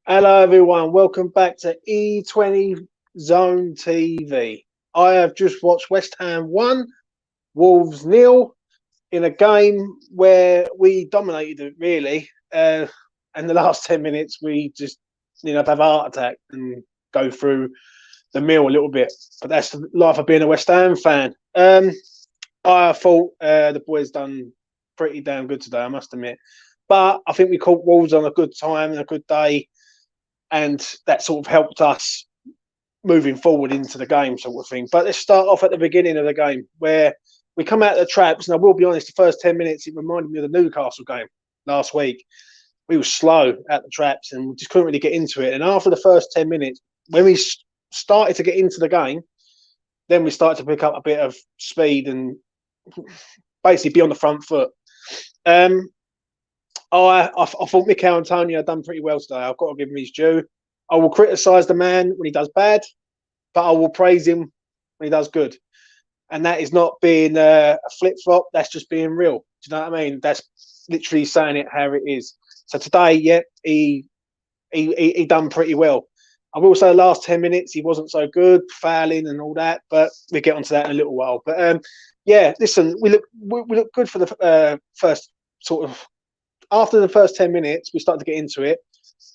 Hello, everyone. Welcome back to E20 Zone TV. I have just watched West Ham 1, Wolves nil in a game where we dominated it, really. And the last 10 minutes, we just, have a heart attack and go through the meal a little bit. But that's the life of being a West Ham fan. I thought the boys done pretty damn good today, I must admit. But I think we caught Wolves on a good time and a good day, and that sort of helped us moving forward into the game, sort of thing. But let's start off at the beginning of the game where we come out of the traps. And I will be honest, the first 10 minutes, it reminded me of the Newcastle game last week. We were slow at the traps and we just couldn't really get into it. And after the first 10 minutes, when we started to get into the game, then we started to pick up a bit of speed and basically be on the front foot. I thought Mikel Antonio done pretty well today. I've got to give him his due. I will criticise the man when he does bad, but I will praise him when he does good. And that is not being a flip-flop. That's just being real. Do you know what I mean? That's literally saying it how it is. So today, yeah, he done pretty well. I will say the last 10 minutes, he wasn't so good, fouling and all that, but we'll get onto that in a little while. But, yeah, listen, we look good for the first sort of, after the first 10 minutes, we started to get into it.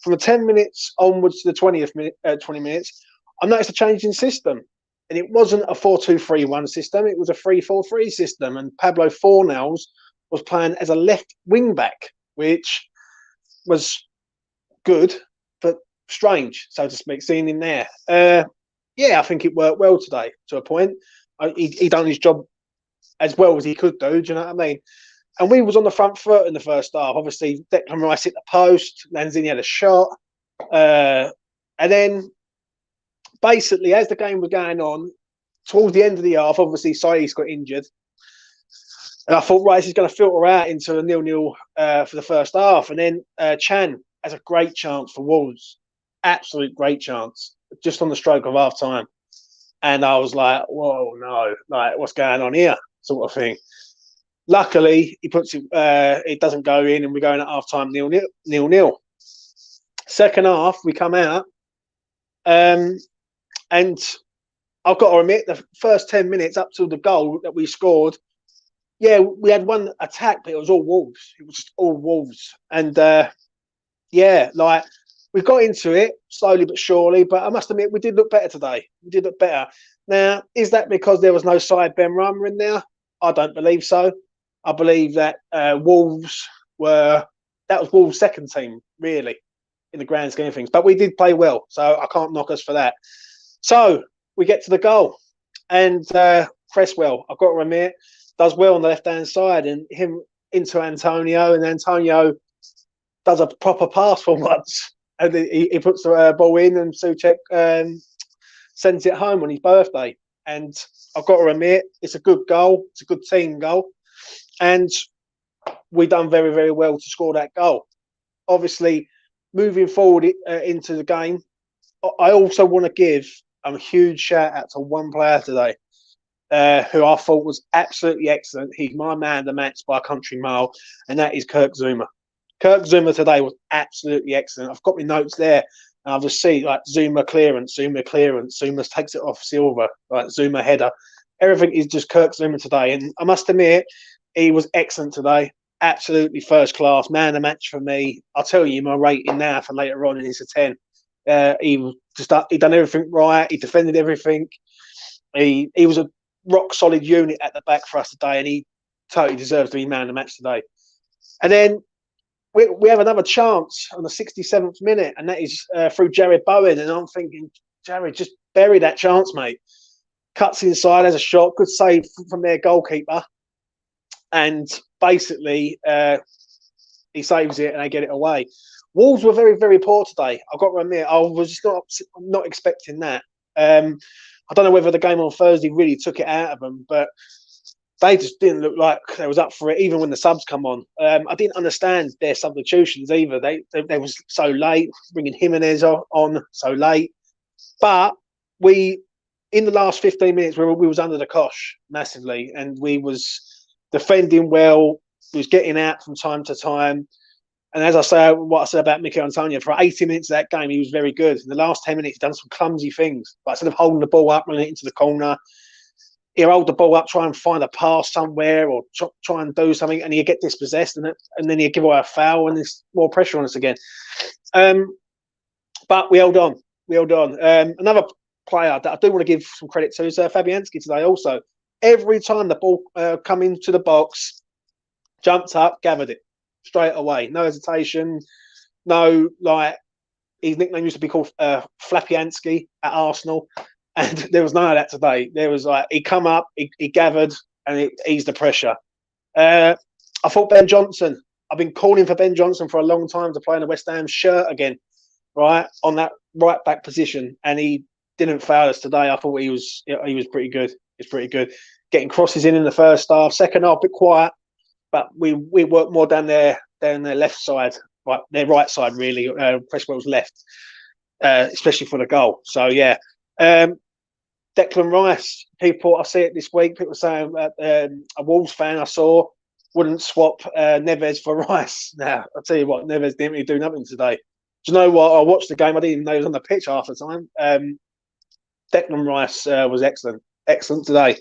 From the 10 minutes onwards to the 20 minutes, I noticed a change in system. And it wasn't a 4-2-3-1 system. It was a 3-4-3 system. And Pablo Fornals was playing as a left wing back, which was good, but strange, so to speak, seeing him there. Yeah, I think it worked well today to a point. He done his job as well as he could do. Do you know what I mean? And we was on the front foot in the first half. Obviously, Declan Rice hit the post. Lanzini had a shot. And then, basically, as the game was going on, towards the end of the half, obviously, Saiss got injured. And I thought, right, this is going to filter out into a 0-0 for the first half. And then Chan has a great chance for Wolves. Absolute great chance. Just on the stroke of half time. And I was like, whoa, no. Like, what's going on here? Sort of thing. Luckily, he puts it. It doesn't go in, and we're going at half time 0-0. Second half, we come out, and I've got to admit, the first 10 minutes up to the goal that we scored, yeah, we had one attack, but it was all Wolves. It was just all Wolves, and yeah, like we got into it slowly but surely. But I must admit, we did look better today. We did look better. Now, is that because there was no side Ben Rama in there? I don't believe so. I believe that Wolves was Wolves' second team, really, in the grand scheme of things. But we did play well, so I can't knock us for that. So we get to the goal, and Cresswell, I've got to admit, does well on the left-hand side, and him into Antonio, and Antonio does a proper pass for once, and he puts the ball in, and Soucek sends it home on his birthday. And I've got to admit, it's a good goal. It's a good team goal. And we done very, very well to score that goal. Obviously, moving forward into the game, I also want to give a huge shout out to one player today who I thought was absolutely excellent. He's my man of the match by a country mile, and that is Kirk Zouma. Kirk Zouma today was absolutely excellent. I've got my notes there. And I've just seen like Zouma clearance, Zouma takes it off Silva, like Zouma header. Everything is just Kirk Zouma today. And I must admit, he was excellent today. Absolutely first class. Man of the match for me. I'll tell you my rating now for later on, and it's a 10. He done everything right. He defended everything. He was a rock solid unit at the back for us today, and he totally deserves to be man of the match today. And then we have another chance on the 67th minute, and that is through Jared Bowen. And I'm thinking, Jared, just bury that chance, mate. Cuts inside, has a shot, good save from their goalkeeper. And basically, he saves it and they get it away. Wolves were very, very poor today. I've got to admit, I was just not expecting that. I don't know whether the game on Thursday really took it out of them, but they just didn't look like they was up for it, even when the subs come on. I didn't understand their substitutions either. They was so late, bringing Jimenez on so late. But in the last 15 minutes, we was under the cosh massively, and we was defending well. We was getting out from time to time. And as I say, what I said about Mikel Antonio, for 80 minutes of that game, he was very good. In the last 10 minutes, he's done some clumsy things. But instead of holding the ball up, running it into the corner, he'll hold the ball up, try and find a pass somewhere, or try and do something, and he'll get dispossessed, and then he'll give away a foul, and there's more pressure on us again. But we held on. We held on. Another player that I do want to give some credit to is Fabianski today also. Every time the ball come into the box, jumped up, gathered it straight away. No hesitation. No, like, his nickname used to be called Flapianski at Arsenal. And there was none of that today. There was like, he come up, he gathered, and it eased the pressure. I thought Ben Johnson. I've been calling for Ben Johnson for a long time to play in the West Ham shirt again, right, on that right back position, and he didn't fail us today. I thought he was pretty good. He's pretty good. Getting crosses in the first half. Second half, a bit quiet, but we worked more down their left side, right, their right side really. Cresswell's left, especially for the goal. So yeah. Declan Rice, people, I see it this week, people saying a Wolves fan I saw wouldn't swap Neves for Rice. Now, I'll tell you what, Neves didn't really do nothing today. Do you know what? I watched the game, I didn't even know he was on the pitch half the time. Declan Rice was excellent. Excellent today.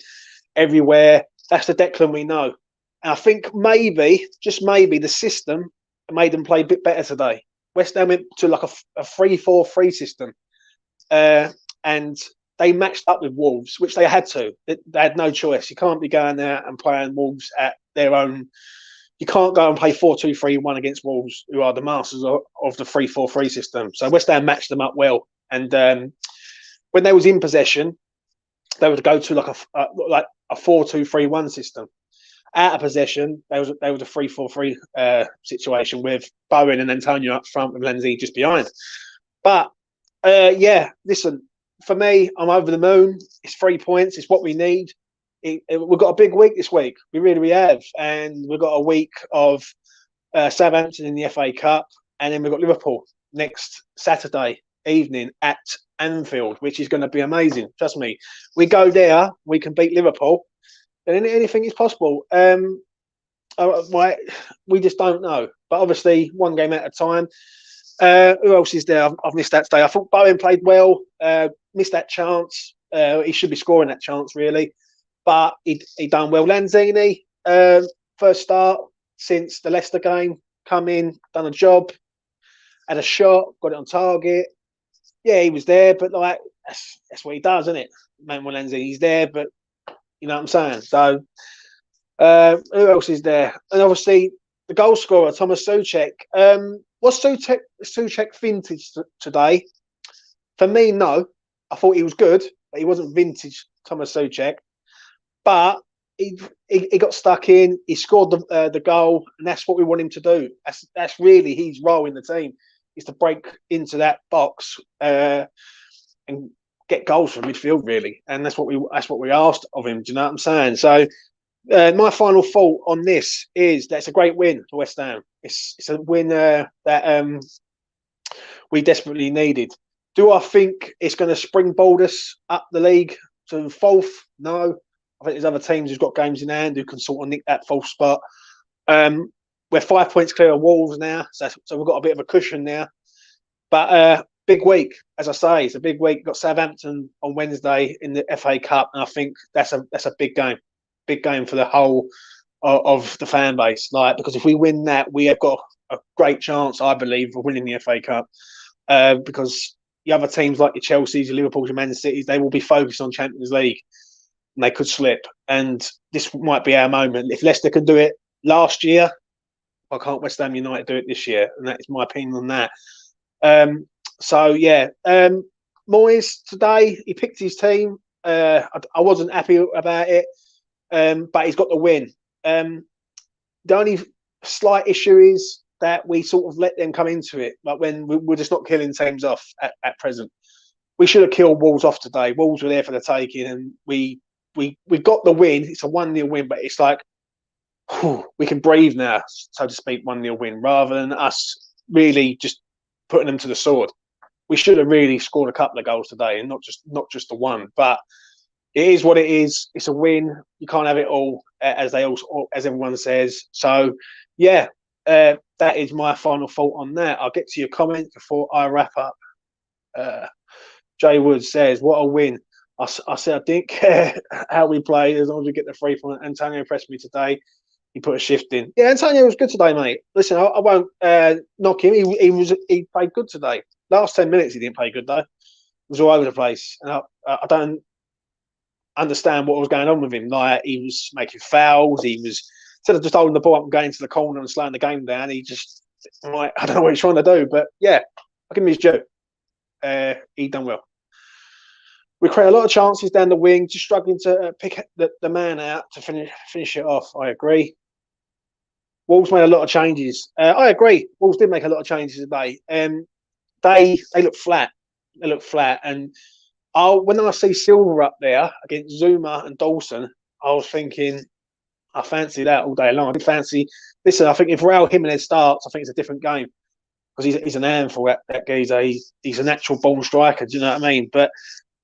Everywhere. That's the Declan we know. And I think maybe, just maybe, the system made them play a bit better today. West Ham went to like a 3-4-3 system. And they matched up with Wolves, which they had to. They had no choice. You can't be going there and playing Wolves at their own. You can't go and play 4-2-3-1 against Wolves, who are the masters of the 3-4-3 system. So West Ham matched them up well. And when they was in possession, they would go to like a 4-2-3-1 system. Out of possession, they was a 3-4-3 situation with Bowen and Antonio up front with Lenzi just behind. But yeah, listen. For me, I'm over the moon. It's 3 points. It's what we need. We've got a big week this week. We really have. And we've got a week of Southampton in the FA Cup. And then we've got Liverpool next Saturday evening at Anfield, which is going to be amazing. Trust me. We go there, we can beat Liverpool. And anything is possible. We just don't know. But obviously, one game at a time. Who else is there? I've missed that today. I thought Bowen played well. Missed that chance. He should be scoring that chance, really. But he done well. Lanzini, first start since the Leicester game. Come in, done a job. Had a shot, got it on target. Yeah, he was there, but like that's what he does, isn't it? Manuel Lanzini, he's there, but you know what I'm saying? So who else is there? And obviously the goal scorer, Thomas Soucek. Was Soucek vintage today? For me, no. I thought he was good, but he wasn't vintage Thomas Soucek. But he got stuck in. He scored the goal, and that's what we want him to do. That's really his role in the team, is to break into that box and get goals from midfield, really. And that's what we asked of him. Do you know what I'm saying? So my final thought on this is that's a great win for West Ham. It's a win that we desperately needed. Do I think it's going to springboard us up the league to fourth? No. I think there's other teams who've got games in hand who can sort of nick that fourth spot. We're 5 points clear of Wolves now, so we've got a bit of a cushion now. But big week, as I say, it's a big week. We've got Southampton on Wednesday in the FA Cup, and I think that's a big game. Big game for the whole of the fan base. Like, because if we win that, we have got a great chance, I believe, of winning the FA Cup. Because the other teams like your Chelsea's, your Liverpool's, your Man City's, they will be focused on Champions League, and they could slip. And this might be our moment. If Leicester can do it last year, why can't West Ham United do it this year? And that is my opinion on that. So yeah, Moyes today, he picked his team. I wasn't happy about it. But he's got the win. The only slight issue is that we sort of let them come into it. Like, when we're just not killing teams off at present. We should have killed Wolves off today. Wolves were there for the taking, and we got the win. It's a 1-0 win, but it's like, whew, we can breathe now, so to speak. 1-0 win, rather than us really just putting them to the sword. We should have really scored a couple of goals today, and not just the one. But it is what it is. It's a win. You can't have it all, as everyone says. So, yeah, that is my final thought on that. I'll get to your comments before I wrap up. Jay Wood says, "What a win!" I said I didn't care how we play as long as we get the 3 point. Antonio impressed me today. He put a shift in. Yeah, Antonio was good today, mate. Listen, I won't knock him. He played good today. Last 10 minutes he didn't play good though. It was all over the place, and I don't understand what was going on with him. Like, he was making fouls. He was, instead of just holding the ball up and going to the corner and slowing the game down, he just, like, I don't know what he's trying to do. But yeah, I'll give him his due. He done well. We create a lot of chances down the wing, just struggling to pick the man out to finish it off. I agree. Wolves made a lot of changes. I agree. Wolves did make a lot of changes today. They look flat. They look flat. And when I see Silva up there against Zuma and Dawson, I was thinking, I fancy that all day long. I did fancy. Listen, I think if Raul Jimenez starts, I think it's a different game because he's an handful. That geezer. He's a natural born striker. Do you know what I mean? But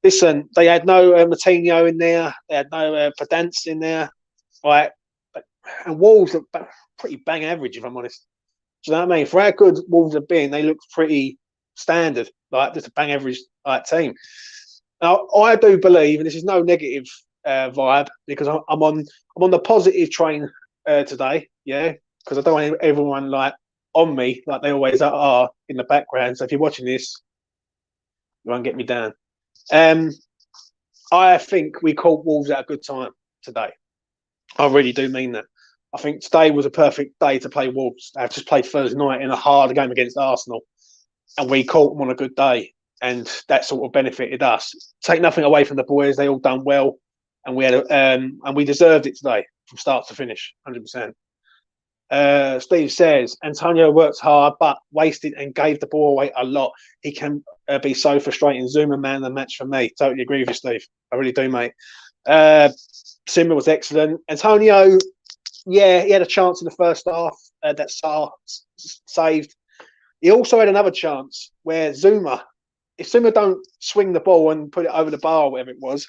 listen, they had no Matinho in there. They had no Pedance in there. Right? And Wolves look pretty bang average, if I'm honest. Do you know what I mean? For how good Wolves have been, they look pretty standard, like just a bang average team. Now, I do believe, and this is no negative vibe, because I'm on the positive train today, yeah, because I don't want everyone like on me like they always are in the background. So if you're watching this, you won't get me down. I think we caught Wolves at a good time today. I really do mean that. I think today was a perfect day to play Wolves. They've just played Thursday night in a hard game against Arsenal, and we caught them on a good day, and that sort of benefited us. Take nothing away from the boys; they all done well, and we had and we deserved it today from start to finish, 100%. Steve says Antonio works hard, but wasted and gave the ball away a lot. He can be so frustrating. Zuma man of the match for me. Totally agree with you, Steve. I really do, mate. Zuma was excellent. Antonio, yeah, he had a chance in the first half that Sarr saved. He also had another chance where Zuma, if Zuma don't swing the ball and put it over the bar or whatever it was,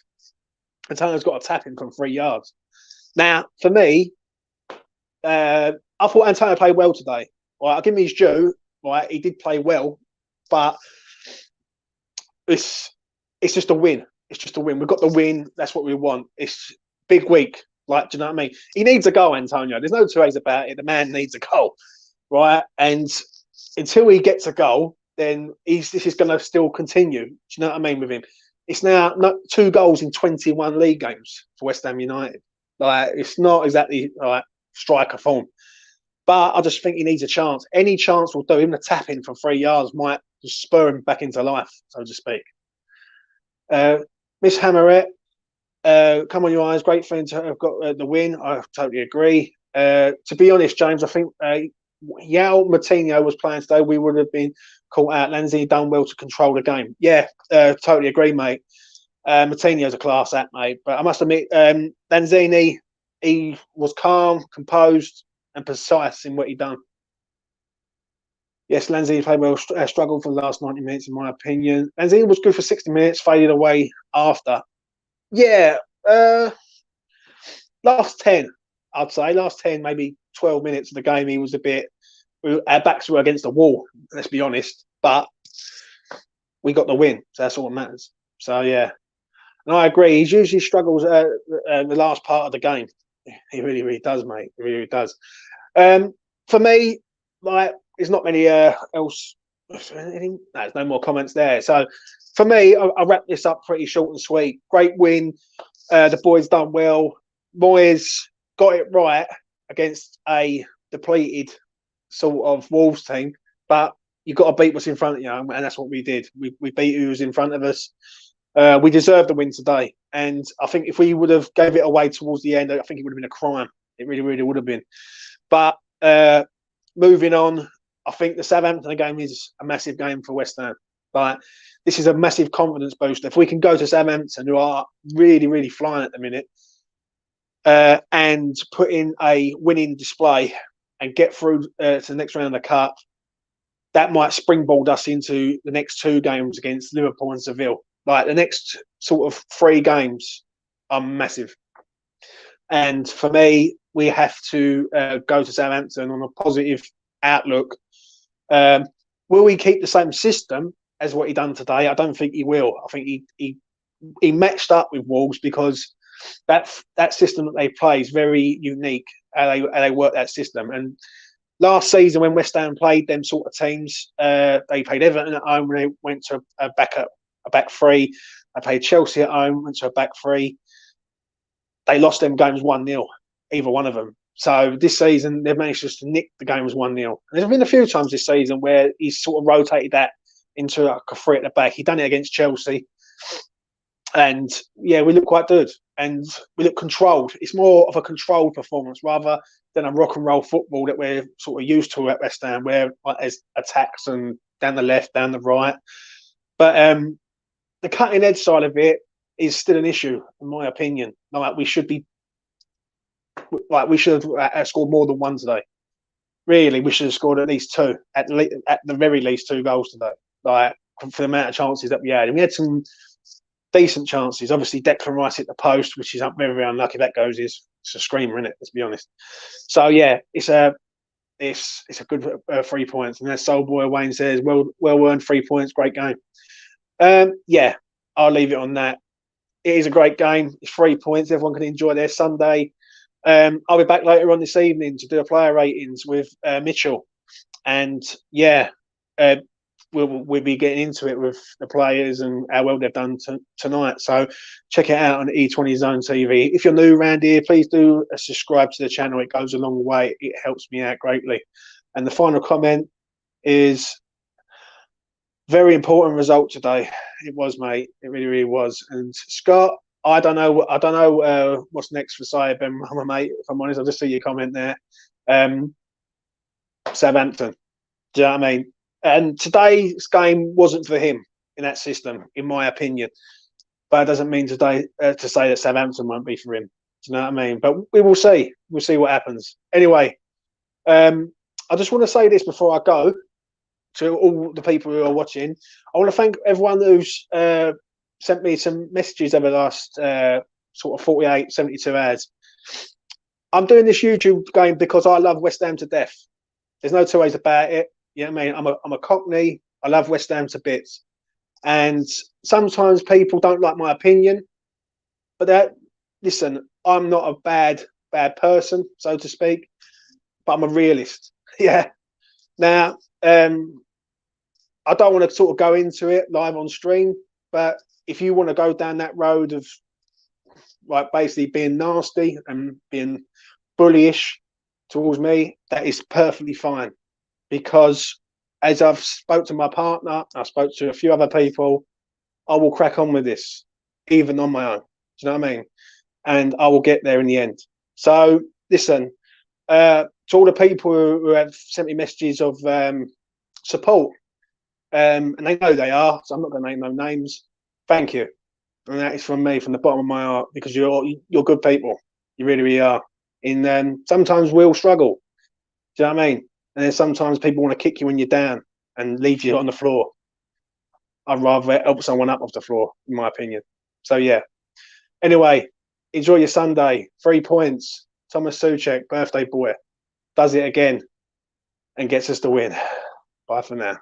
Antonio's got to tap him from 3 yards. Now, for me, I thought Antonio played well today. Right, I'll give him his due. Right, he did play well, but it's just a win. It's just a win. We've got the win. That's what we want. It's big week. Like, do you know what I mean? He needs a goal, Antonio. There's no two ways about it. The man needs a goal, right? And until he gets a goal, then this is going to still continue. Do you know what I mean with him? It's now not 2 goals in 21 league games for West Ham United. Like, it's not exactly like striker form. But I just think he needs a chance. Any chance will do. Even a tap in from 3 yards might just spur him back into life, so to speak. Miss Hammerette, come on, you eyes. Great friend to have got the win. I totally agree. To be honest, James, I think Yao Matinho was playing today. We would have been caught out. Lanzini done well to control the game. Yeah, totally agree, mate. Matinho's a class act, mate. But I must admit, Lanzini, he was calm, composed, and precise in what he done. Yes, Lanzini played well, struggled for the last 90 minutes, in my opinion. Lanzini was good for 60 minutes, faded away after. Yeah, last 10, I'd say. Last 10, maybe 12 minutes of the game, he was a bit... Our backs were against the wall, let's be honest. But we got the win, so that's all that matters. So, yeah. And I agree. He usually struggles the last part of the game. He really, really does, mate. He really, really does. For me, like, there's not many else. There's no more comments there. So, for me, I wrap this up pretty short and sweet. Great win. The boys done well. Moyes got it right against a depleted sort of Wolves team, but you've got to beat what's in front of you, and that's what we did. We beat who was in front of us. We deserved the win today, and I think if we would have gave it away towards the end, I think it would have been a crime. It really, really would have been. But moving on, I think the Southampton game is a massive game for West Ham. But this is a massive confidence booster. If we can go to Southampton, who are really, really flying at the minute, and put in a winning display and get through to the next round of the cup, that might springboard us into the next 2 games against Liverpool and Seville. Like, the next sort of 3 games are massive. And for me, we have to go to Southampton on a positive outlook. Um, will he keep the same system as what he done today? I don't think he will. I think he matched up with Wolves because that system that they play is very unique. How they work that system. And last season when West Ham played them sort of teams, they played Everton at home when they went to a back three. They played Chelsea at home, went to a back three. They lost them games 1-0, either one of them. So this season they've managed just to nick the games 1-0. There's been a few times this season where he's sort of rotated that into like a three at the back. He done it against Chelsea. And yeah, we look quite good and we look controlled. It's more of a controlled performance rather than a rock and roll football that we're sort of used to at West Ham, where like, there's attacks and down the left, down the right. But the cutting edge side of it is still an issue, in my opinion. Like we should have scored more than one today. Really, we should have scored at least two, at the very least 2 goals today. Like for the amount of chances that we had, and we had some decent chances. Obviously, Declan Rice hit the post, which is very, very unlucky. That goes it's a screamer, isn't it? Let's be honest. So yeah, it's a good 3 points. And as Soul Boy Wayne says, well earned 3 points. Great game. Yeah, I'll leave it on that. It is a great game. It's 3 points. Everyone can enjoy their Sunday. I'll be back later on this evening to do a player ratings with Mitchell, and yeah. We'll be getting into it with the players and how well they've done tonight. So check it out on E20 Zone TV. If you're new around here, please do subscribe to the channel. It goes a long way. It helps me out greatly. And the final comment is very important result today. It was, mate. It really, really was. And Scott, I don't know what's next for Saeed Ben Rama, mate. If I'm honest, I just see your comment there. Southampton. Do you know what I mean? And today's game wasn't for him in that system, in my opinion. But it doesn't mean today to say that Southampton won't be for him. Do you know what I mean? But we will see. We'll see what happens. Anyway, I just want to say this before I go to all the people who are watching. I want to thank everyone who's sent me some messages over the last sort of 48, 72 hours. I'm doing this YouTube game because I love West Ham to death. There's no two ways about it. You know what I mean? I'm a Cockney. I love West Ham to bits. And sometimes people don't like my opinion. But listen, I'm not a bad person, so to speak. But I'm a realist. Yeah. Now, I don't want to sort of go into it live on stream. But if you want to go down that road of like basically being nasty and being bullyish towards me, that is perfectly fine. Because as I've spoke to my partner, I spoke to a few other people, I will crack on with this, even on my own. Do you know what I mean? And I will get there in the end. So listen, to all the people who have sent me messages of support, and they know they are, so I'm not going to name no names. Thank you, and that is from me, from the bottom of my heart, because you're good people. You really, really are. And sometimes we'll struggle. Do you know what I mean? And then sometimes people want to kick you when you're down and leave you on the floor. I'd rather help someone up off the floor, in my opinion. So, yeah. Anyway, enjoy your Sunday. 3 points. Thomas Soucek, birthday boy, does it again and gets us the win. Bye for now.